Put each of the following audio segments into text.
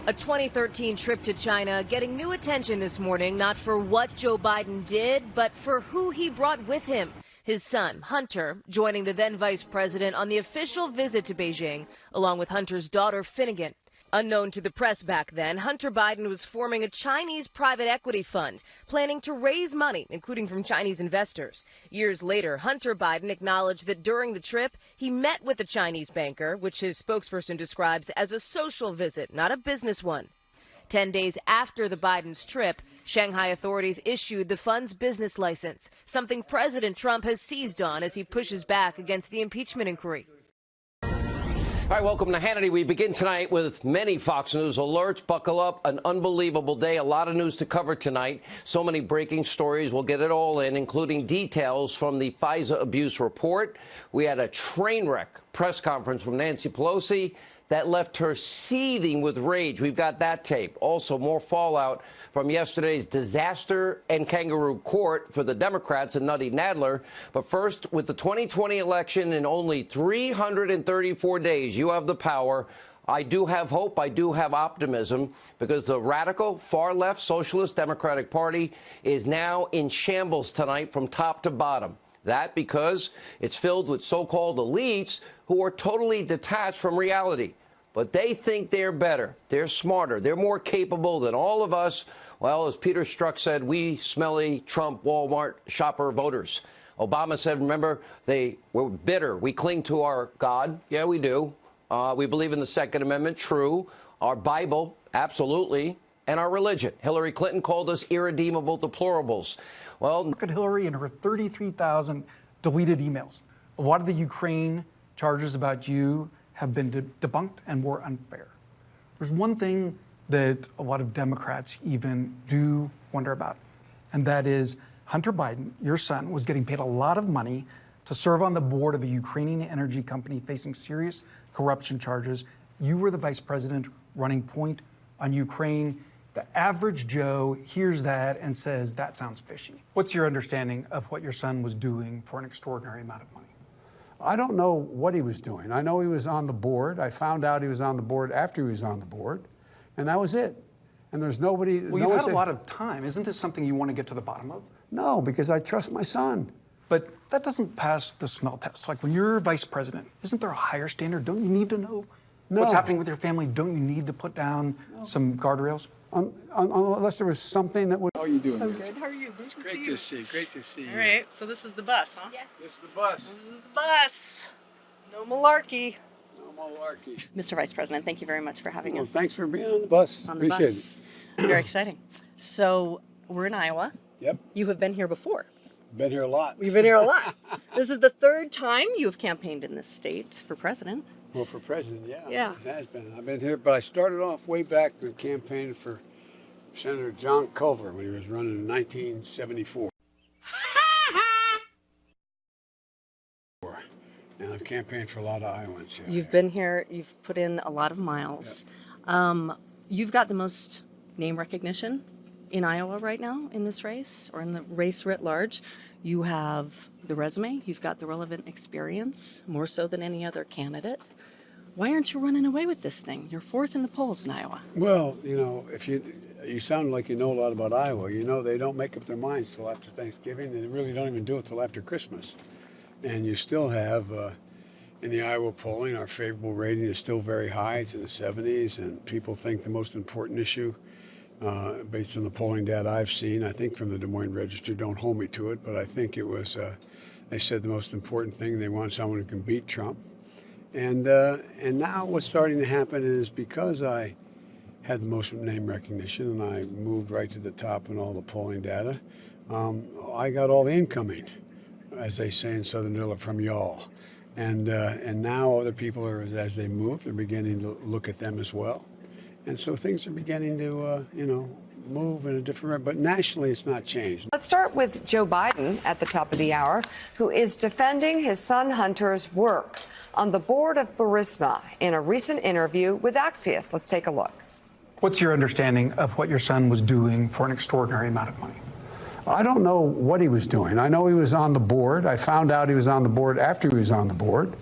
A 2013 trip to China getting new attention this morning, not for what Joe Biden did, but for who he brought with him. His son, Hunter, joining the then vice president on the official visit to Beijing, along with Hunter's daughter, Finnegan. Unknown to the press back then, Hunter Biden was forming a Chinese private equity fund, planning to raise money, including from Chinese investors. Years later, Hunter Biden acknowledged that during the trip, he met with a Chinese banker, which his spokesperson describes as a social visit, not a business one. 10 days after the Biden's trip, Shanghai authorities issued the fund's business license, something President Trump has seized on as he pushes back against the impeachment inquiry. All right, welcome to Hannity. We begin tonight with many Fox News alerts. Buckle up. An unbelievable day. A lot of news to cover tonight. So many breaking stories. We'll get it all in, including details from the FISA abuse report. We had a train wreck press conference from Nancy Pelosi that left her seething with rage. We've got that tape. Also, more fallout from yesterday's disaster and kangaroo court for the Democrats and Nutty Nadler. But first, with the 2020 election in only 334 days, you have the power. I do have hope. I do have optimism, because the radical far-left Socialist Democratic Party is now in shambles tonight from top to bottom. That because it's filled with so-called elites who are totally detached from reality. But they think they're better. They're smarter. They're more capable than all of us. Well, as Peter Strzok said, we smelly Trump Walmart shopper voters. Obama said, remember, we're bitter. We cling to our God. Yeah, we do. We believe in the Second Amendment. True. Our Bible. Absolutely. And our religion. Hillary Clinton called us irredeemable deplorables. Well, look at Hillary and her 33,000 deleted emails. A lot of the Ukraine charges about you have been debunked and more unfair. There's one thing that a lot of Democrats even do wonder about, and that is Hunter Biden, your son, was getting paid a lot of money to serve on the board of a Ukrainian energy company facing serious corruption charges. You were the vice president running point on Ukraine. The average Joe hears that and says, that sounds fishy. What's your understanding of what your son was doing for an extraordinary amount of money? I don't know what he was doing. I know he was on the board. I found out he was on the board after he was on the board, and that was it. And there's nobody... Well, you've had a lot of time. Isn't this something you want to get to the bottom of? No, because I trust my son. But that doesn't pass the smell test. Like, when you're vice president, isn't there a higher standard? Don't you need to know what's happening with your family? Don't you need to put down some guardrails? Unless there was something that would... How are you doing? I'm good. How are you? It's great to see. Great to see you. All right. So this is the bus, huh? Yeah. This is the bus. This is the bus. No malarkey. No malarkey. Mr. Vice President, thank you very much for having us. Thanks for being on the bus. Appreciate it. Very exciting. So we're in Iowa. Yep. You have been here before. Been here a lot. You've been here a lot. This is the third time you have campaigned in this state for president. Well, for president, yeah. Yeah. It has been. I've been here, but I started off way back with campaigning for Senator John Culver when he was running in 1974. And I've campaigned for a lot of Iowans here. You've been here. You've put in a lot of miles. Yep. You've got the most name recognition in Iowa right now in this race, or in the race writ large. You have the resume. You've got the relevant experience, more so than any other candidate. Why aren't you running away with this thing? You're fourth in the polls in Iowa. Well, you know, if you sound like you know a lot about Iowa. You know, they don't make up their minds till after Thanksgiving, and they really don't even do it till after Christmas. And you still have, in the Iowa polling, our favorable rating is still very high. It's in the 70s, and people think the most important issue, based on the polling data I've seen, I think from the Des Moines Register, don't hold me to it, but I think it was, they said the most important thing, they want someone who can beat Trump. And now what's starting to happen is, because I had the most name recognition and I moved right to the top in all the polling data, I got all the incoming, as they say in Southern Iowa, from y'all. And now other people are, as they move, they're beginning to look at them as well. And so things are beginning to, move in a different way. But nationally, it's not changed. Let's start with Joe Biden at the top of the hour, who is defending his son Hunter's work on the board of Burisma in a recent interview with Axios. Let's take a look. What's your understanding of what your son was doing for an extraordinary amount of money? I don't know what he was doing. I know he was on the board. I found out he was on the board after he was on the board,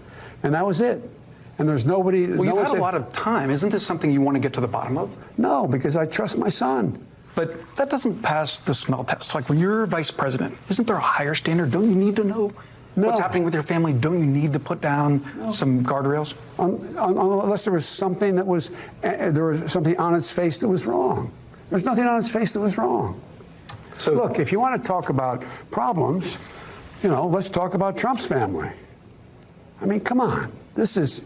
and that was it. And there's nobody. Well, you've had a lot of time. Isn't this something you want to get to the bottom of? No, because I trust my son. But that doesn't pass the smell test. Like when you're vice president, isn't there a higher standard? Don't you need to know what's happening with your family? Don't you need to put down some guardrails? Unless there was something that was, there was something on its face that was wrong. There's nothing on its face that was wrong. So look, if you want to talk about problems, let's talk about Trump's family. I mean, come on. This is